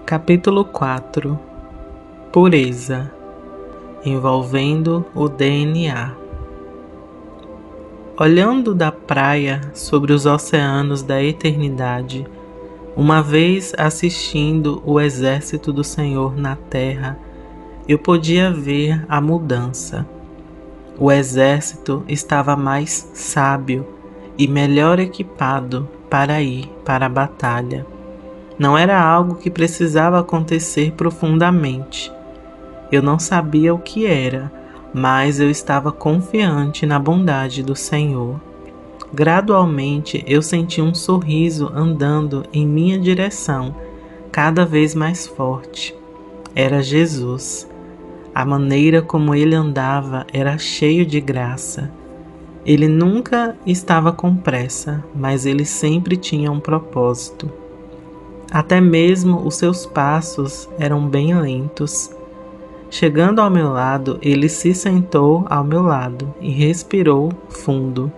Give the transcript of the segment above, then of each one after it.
Capítulo 4. Pureza, envolvendo o DNA. Olhando da praia sobre os oceanos da eternidade, uma vez assistindo o exército do Senhor na terra, eu podia ver a mudança. O exército estava mais sábio e melhor equipado para ir para a batalha. Não era algo que precisava acontecer profundamente. Eu não sabia o que era, mas eu estava confiante na bondade do Senhor. Gradualmente eu senti um sorriso andando em minha direção, cada vez mais forte. Era Jesus. A maneira como ele andava era cheio de graça. Ele nunca estava com pressa, mas ele sempre tinha um propósito. Até mesmo os seus passos eram bem lentos. Chegando ao meu lado, ele se sentou ao meu lado e respirou fundo.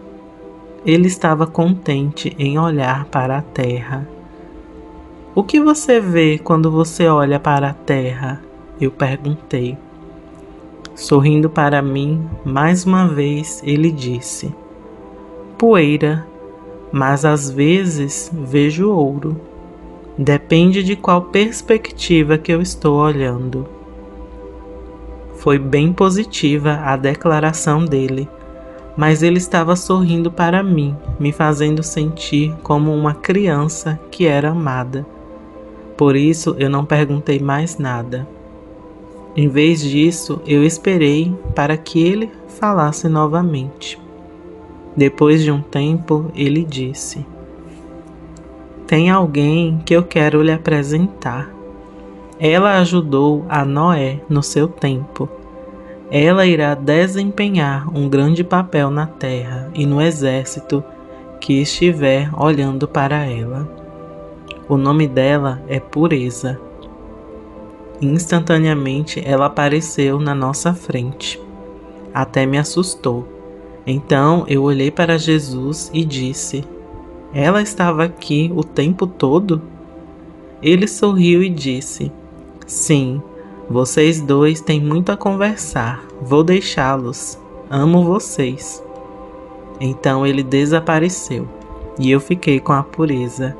Ele estava contente em olhar para a terra. O que você vê quando você olha para a terra? Eu perguntei. Sorrindo para mim, mais uma vez ele disse: poeira, mas às vezes vejo ouro. Depende de qual perspectiva que eu estou olhando. Foi bem positiva a declaração dele, mas ele estava sorrindo para mim, me fazendo sentir como uma criança que era amada. Por isso eu não perguntei mais nada. Em vez disso, eu esperei para que ele falasse novamente. Depois de um tempo, ele disse: tem alguém que eu quero lhe apresentar. Ela ajudou a Noé no seu tempo. Ela irá desempenhar um grande papel na terra e no exército que estiver olhando para ela. O nome dela é Pureza. Instantaneamente ela apareceu na nossa frente. Até me assustou. Então eu olhei para Jesus e disse: ela estava aqui o tempo todo? Ele sorriu e disse: sim, vocês dois têm muito a conversar. Vou deixá-los. Amo vocês. Então ele desapareceu e eu fiquei com a Pureza.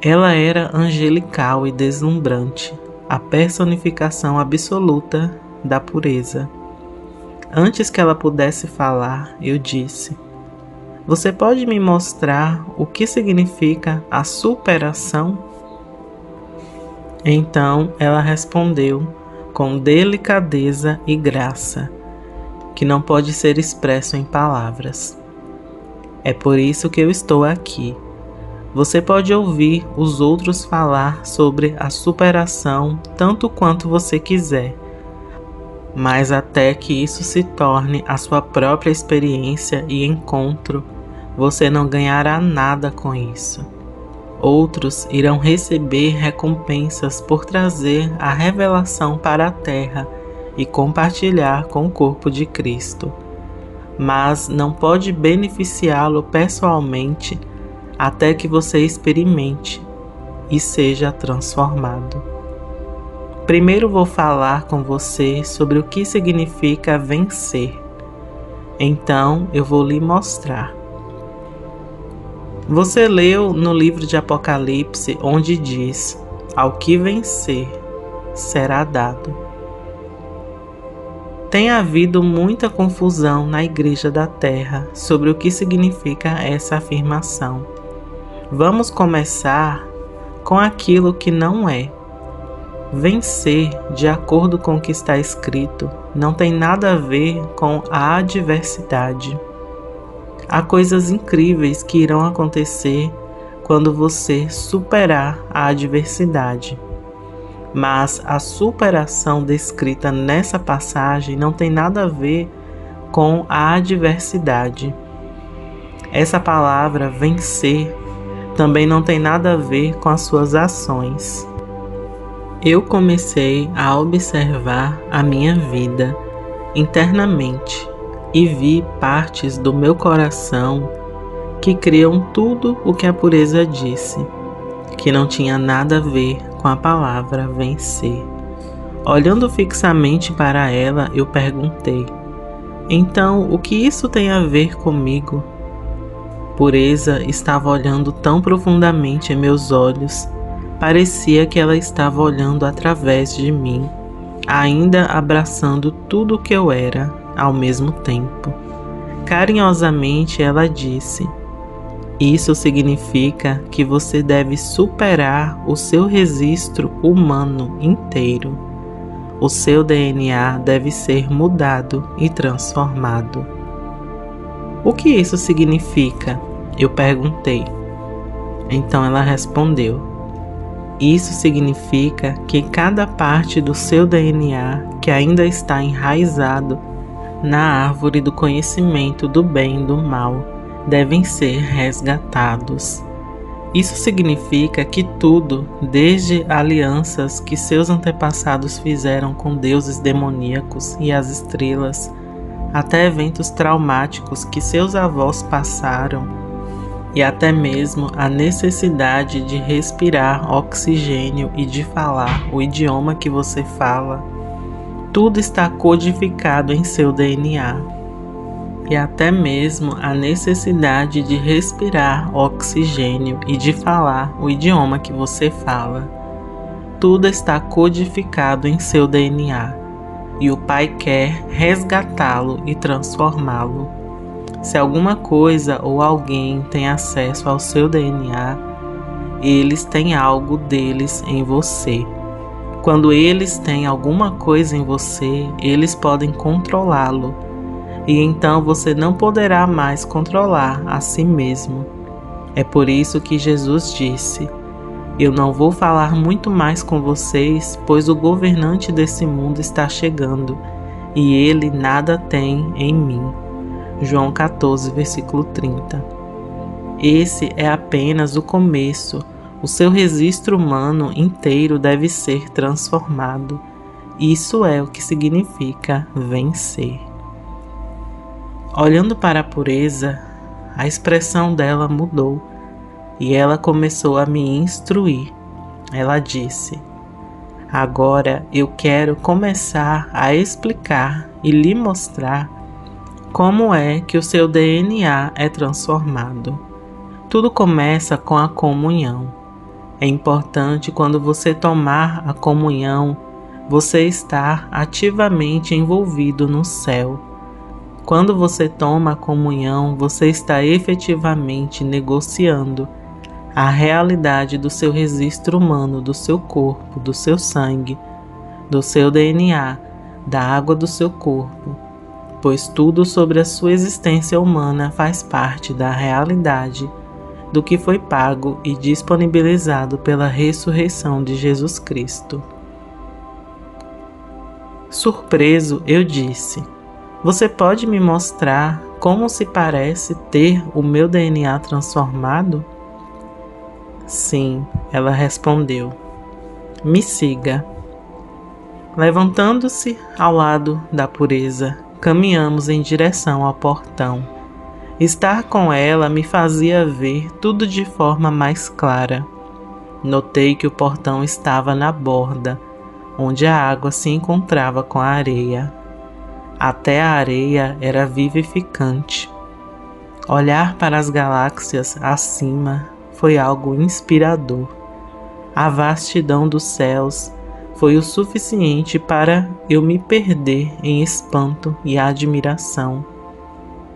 Ela era angelical e deslumbrante, a personificação absoluta da pureza. Antes que ela pudesse falar, eu disse: você pode me mostrar o que significa a superação? Então ela respondeu com delicadeza e graça, que não pode ser expresso em palavras. É por isso que eu estou aqui. Você pode ouvir os outros falar sobre a superação tanto quanto você quiser, mas até que isso se torne a sua própria experiência e encontro, você não ganhará nada com isso. Outros irão receber recompensas por trazer a revelação para a terra e compartilhar com o corpo de Cristo, mas não pode beneficiá-lo pessoalmente até que você experimente e seja transformado. Primeiro vou falar com você sobre o que significa vencer. Então eu vou lhe mostrar. Você leu no livro de Apocalipse onde diz: ao que vencer será dado. Tem havido muita confusão na Igreja da Terra sobre o que significa essa afirmação. Vamos começar com aquilo que não é. Vencer, de acordo com o que está escrito, não tem nada a ver com a adversidade. Há coisas incríveis que irão acontecer quando você superar a adversidade. Mas a superação descrita nessa passagem não tem nada a ver com a adversidade. Essa palavra vencer também não tem nada a ver com as suas ações. Eu comecei a observar a minha vida internamente e vi partes do meu coração que criam tudo o que a pureza disse. que não tinha nada a ver com a palavra vencer. Olhando fixamente para ela, eu perguntei: então, o que isso tem a ver comigo? Pureza estava olhando tão profundamente em meus olhos, parecia que ela estava olhando através de mim, ainda abraçando tudo o que eu era ao mesmo tempo. Carinhosamente ela disse: isso significa que você deve superar o seu registro humano inteiro. O seu DNA deve ser mudado e transformado. O que isso significa? Eu perguntei. Então ela respondeu: isso significa que cada parte do seu DNA que ainda está enraizado na árvore do conhecimento do bem e do mal devem ser resgatados. Isso significa que tudo, desde alianças que seus antepassados fizeram com deuses demoníacos e as estrelas, até eventos traumáticos que seus avós passaram, e até mesmo a necessidade de respirar oxigênio e de falar o idioma que você fala, tudo está codificado em seu DNA. E até mesmo a necessidade de respirar oxigênio e de falar o idioma que você fala. Tudo está codificado em seu DNA, e o Pai quer resgatá-lo e transformá-lo. Se alguma coisa ou alguém tem acesso ao seu DNA, eles têm algo deles em você. Quando eles têm alguma coisa em você, eles podem controlá-lo. E então você não poderá mais controlar a si mesmo. É por isso que Jesus disse: eu não vou falar muito mais com vocês, pois o governante desse mundo está chegando, e ele nada tem em mim. João 14, versículo 30. Esse é apenas o começo. O seu registro humano inteiro deve ser transformado. Isso é o que significa vencer. Olhando para a pureza, a expressão dela mudou e ela começou a me instruir. Ela disse: agora eu quero começar a explicar e lhe mostrar como é que o seu DNA é transformado. Tudo começa com a comunhão. É importante quando você tomar a comunhão, você estar ativamente envolvido no céu. Quando você toma a comunhão, você está efetivamente negociando a realidade do seu registro humano, do seu corpo, do seu sangue, do seu DNA, da água do seu corpo, pois tudo sobre a sua existência humana faz parte da realidade do que foi pago e disponibilizado pela ressurreição de Jesus Cristo. Surpreso, eu disse: você pode me mostrar como se parece ter o meu DNA transformado? Sim, ela respondeu. Me siga. Levantando-se ao lado da pureza, caminhamos em direção ao portão. Estar com ela me fazia ver tudo de forma mais clara. Notei que o portão estava na borda, onde a água se encontrava com a areia. Até a areia era vivificante. Olhar para as galáxias acima foi algo inspirador. A vastidão dos céus foi o suficiente para eu me perder em espanto e admiração.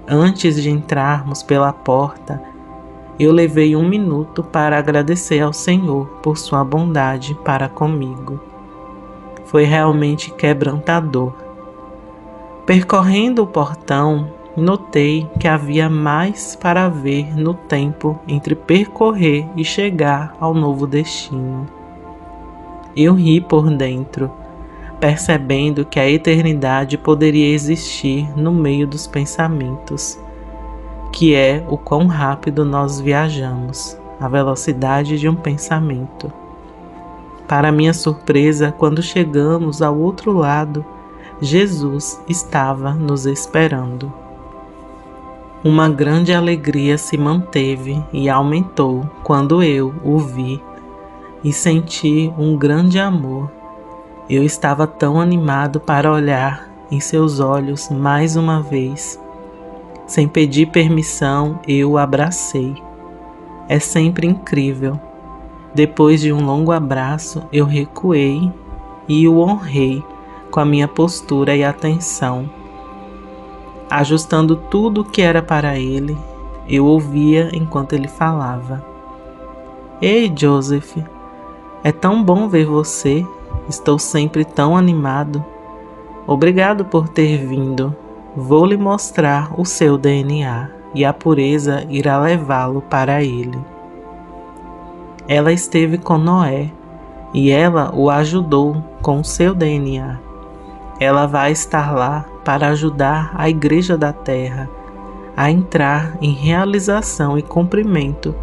Antes de entrarmos pela porta, eu levei 1 minuto para agradecer ao Senhor por sua bondade para comigo. Foi realmente quebrantador. Percorrendo o portão, notei que havia mais para ver no tempo entre percorrer e chegar ao novo destino. Eu ri por dentro, percebendo que a eternidade poderia existir no meio dos pensamentos, que é o quão rápido nós viajamos, a velocidade de um pensamento. Para minha surpresa, quando chegamos ao outro lado, Jesus estava nos esperando. Uma grande alegria se manteve e aumentou quando eu o vi, e senti um grande amor. Eu estava tão animado para olhar em seus olhos mais uma vez. Sem pedir permissão, eu o abracei. É sempre incrível. Depois de um longo abraço, eu recuei e o honrei com a minha postura e atenção. Ajustando tudo o que era para ele, eu ouvia enquanto ele falava. Ei, Joseph, é tão bom ver você. Estou sempre tão animado. Obrigado por ter vindo. Vou lhe mostrar o seu DNA e a pureza irá levá-lo para ele. Ela esteve com Noé e ela o ajudou com o seu DNA. Ela vai estar lá para ajudar a Igreja da Terra a entrar em realização e cumprimento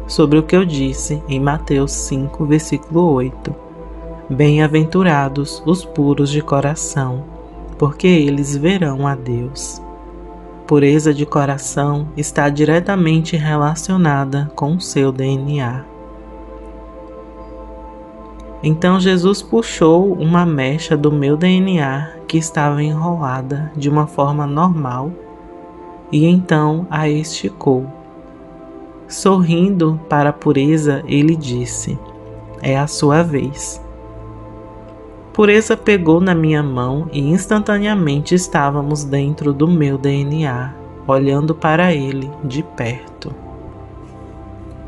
sobre o que eu disse em Mateus 5, versículo 8. Bem-aventurados os puros de coração, porque eles verão a Deus. Pureza de coração está diretamente relacionada com o seu DNA. Então Jesus puxou uma mecha do meu DNA que estava enrolada de uma forma normal e então a esticou. Sorrindo para a pureza, ele disse: é a sua vez. Pureza pegou na minha mão e instantaneamente estávamos dentro do meu DNA, olhando para ele de perto.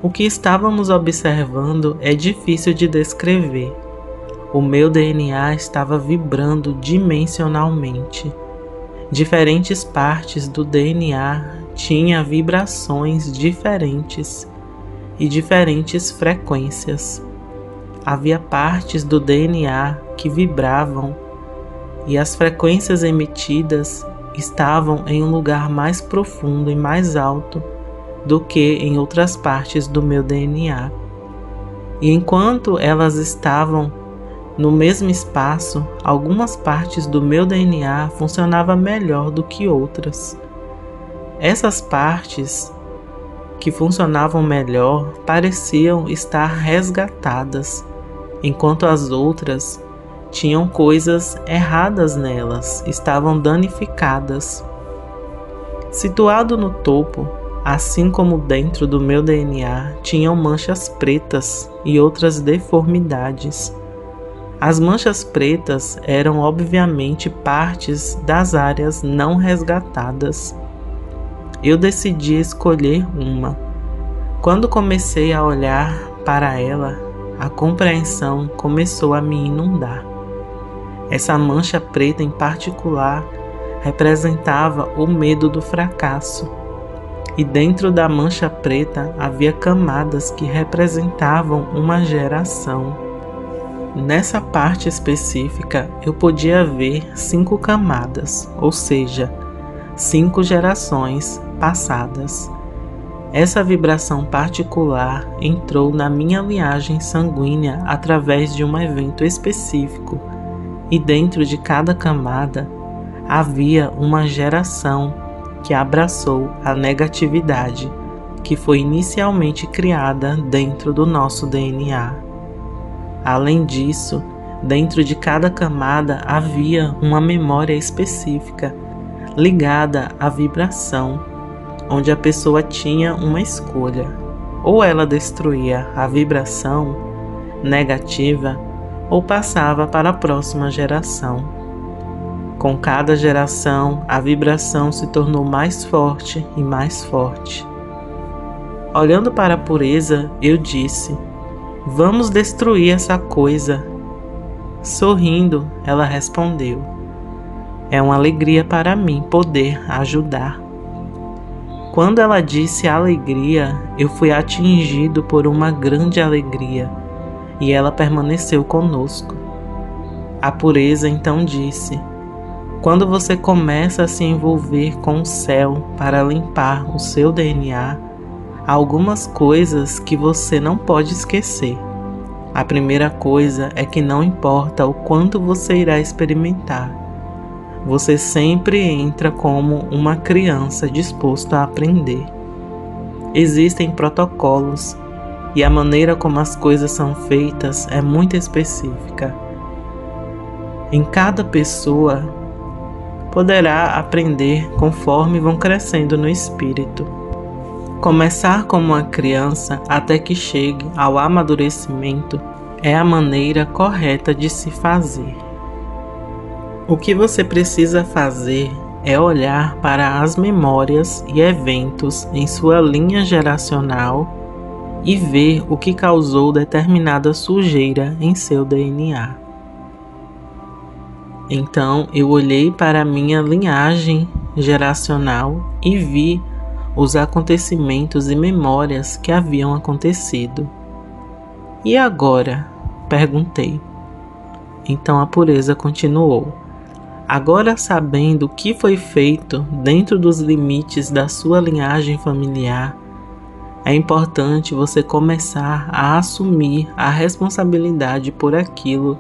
O que estávamos observando é difícil de descrever. O meu DNA estava vibrando dimensionalmente. Diferentes partes do DNA tinham vibrações diferentes e diferentes frequências. Havia partes do DNA que vibravam e as frequências emitidas estavam em um lugar mais profundo e mais alto do que em outras partes do meu DNA. E enquanto elas estavam no mesmo espaço, algumas partes do meu DNA funcionavam melhor do que outras. Essas partes que funcionavam melhor pareciam estar resgatadas, enquanto as outras tinham coisas erradas nelas, estavam danificadas. Situado no topo, assim como dentro do meu DNA, tinham manchas pretas e outras deformidades. As manchas pretas eram obviamente partes das áreas não resgatadas. Eu decidi escolher uma. Quando comecei a olhar para ela, a compreensão começou a me inundar. Essa mancha preta em particular representava o medo do fracasso. E dentro da mancha preta havia camadas que representavam uma geração. Nessa parte específica eu podia ver 5 camadas, ou seja, 5 gerações passadas. Essa vibração particular entrou na minha linhagem sanguínea através de um evento específico, e dentro de cada camada havia uma geração que abraçou a negatividade que foi inicialmente criada dentro do nosso DNA. Além disso, dentro de cada camada havia uma memória específica ligada à vibração, onde a pessoa tinha uma escolha: ou ela destruía a vibração negativa ou passava para a próxima geração. Com cada geração, a vibração se tornou mais forte e mais forte. Olhando para a pureza, eu disse: vamos destruir essa coisa. Sorrindo, ela respondeu: é uma alegria para mim poder ajudar. Quando ela disse alegria, eu fui atingido por uma grande alegria, e ela permaneceu conosco. A pureza então disse: quando você começa a se envolver com o céu para limpar o seu DNA, há algumas coisas que você não pode esquecer. A primeira coisa é que não importa o quanto você irá experimentar, você sempre entra como uma criança disposto a aprender. Existem protocolos e a maneira como as coisas são feitas é muito específica. Em cada pessoa poderá aprender conforme vão crescendo no espírito. Começar como uma criança até que chegue ao amadurecimento é a maneira correta de se fazer. O que você precisa fazer é olhar para as memórias e eventos em sua linha geracional e ver o que causou determinada sujeira em seu DNA. Então eu olhei para a minha linhagem geracional e vi os acontecimentos e memórias que haviam acontecido. E agora? Perguntei. Então a pureza continuou. Agora, sabendo o que foi feito dentro dos limites da sua linhagem familiar, é importante você começar a assumir a responsabilidade por aquilo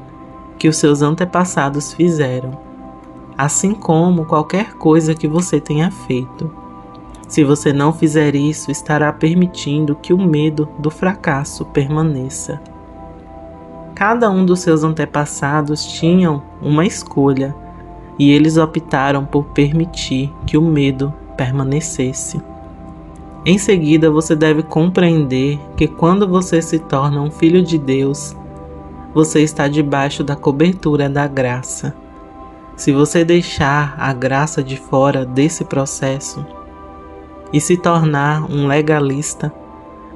que os seus antepassados fizeram, assim como qualquer coisa que você tenha feito. Se você não fizer isso, estará permitindo que o medo do fracasso permaneça. Cada um dos seus antepassados tinham uma escolha e eles optaram por permitir que o medo permanecesse. Em seguida, você deve compreender que quando você se torna um filho de Deus, você está debaixo da cobertura da graça. Se você deixar a graça de fora desse processo e se tornar um legalista,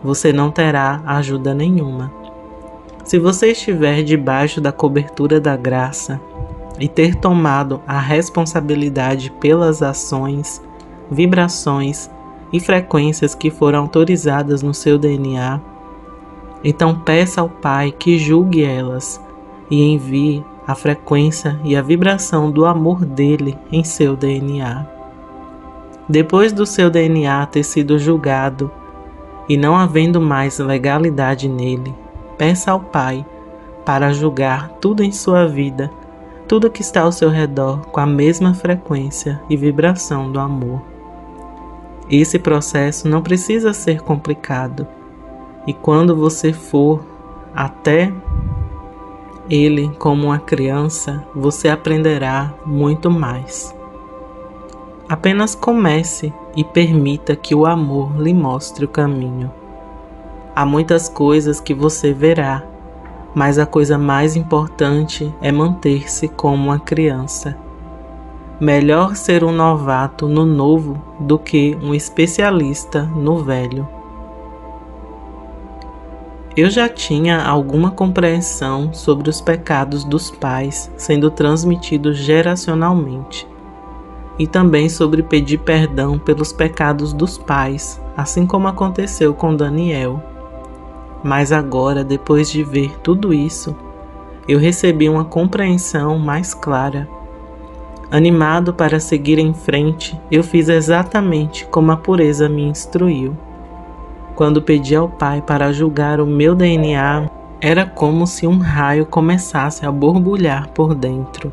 você não terá ajuda nenhuma. Se você estiver debaixo da cobertura da graça e ter tomado a responsabilidade pelas ações, vibrações e frequências que foram autorizadas no seu DNA, então peça ao Pai que julgue elas e envie a frequência e a vibração do amor dele em seu DNA. Depois do seu DNA ter sido julgado e não havendo mais legalidade nele, peça ao Pai para julgar tudo em sua vida, tudo que está ao seu redor com a mesma frequência e vibração do amor. Esse processo não precisa ser complicado, e quando você for até ele como uma criança, você aprenderá muito mais. Apenas comece e permita que o amor lhe mostre o caminho. Há muitas coisas que você verá, mas a coisa mais importante é manter-se como uma criança. Melhor ser um novato no novo do que um especialista no velho. Eu já tinha alguma compreensão sobre os pecados dos pais sendo transmitidos geracionalmente, e também sobre pedir perdão pelos pecados dos pais, assim como aconteceu com Daniel. Mas agora, depois de ver tudo isso, eu recebi uma compreensão mais clara. Animado para seguir em frente, eu fiz exatamente como a pureza me instruiu. Quando pedi ao Pai para julgar o meu DNA, era como se um raio começasse a borbulhar por dentro.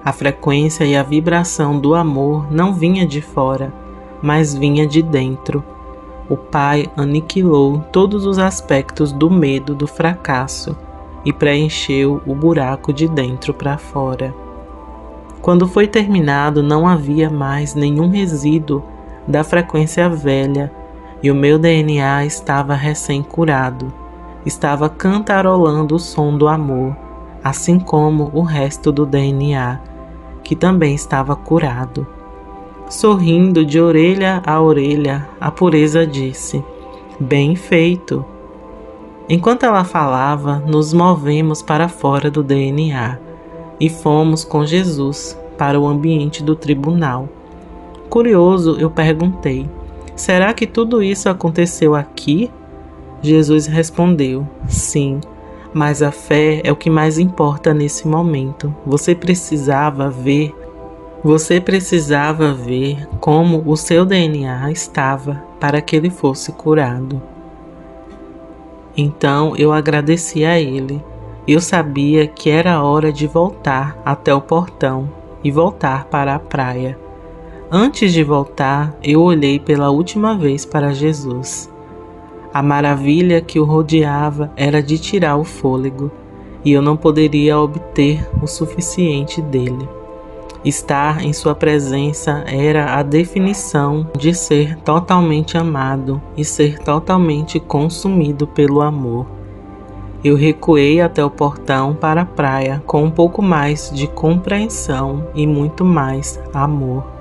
A frequência e a vibração do amor não vinha de fora, mas vinha de dentro. O Pai aniquilou todos os aspectos do medo do fracasso e preencheu o buraco de dentro para fora. Quando foi terminado, não havia mais nenhum resíduo da frequência velha e o meu DNA estava recém-curado. Estava cantarolando o som do amor, assim como o resto do DNA, que também estava curado. Sorrindo de orelha a orelha, a pureza disse: "Bem feito." Enquanto ela falava, nos movemos para fora do DNA e fomos com Jesus para o ambiente do tribunal. Curioso, eu perguntei: "Será que tudo isso aconteceu aqui?" Jesus respondeu: "Sim, mas a fé é o que mais importa nesse momento. Você precisava ver como o seu DNA estava para que ele fosse curado." Então eu agradeci a ele. Eu sabia que era hora de voltar até o portão e voltar para a praia. Antes de voltar, eu olhei pela última vez para Jesus. A maravilha que o rodeava era de tirar o fôlego, e eu não poderia obter o suficiente dele. Estar em sua presença era a definição de ser totalmente amado e ser totalmente consumido pelo amor. Eu recuei até o portão para a praia com um pouco mais de compreensão e muito mais amor.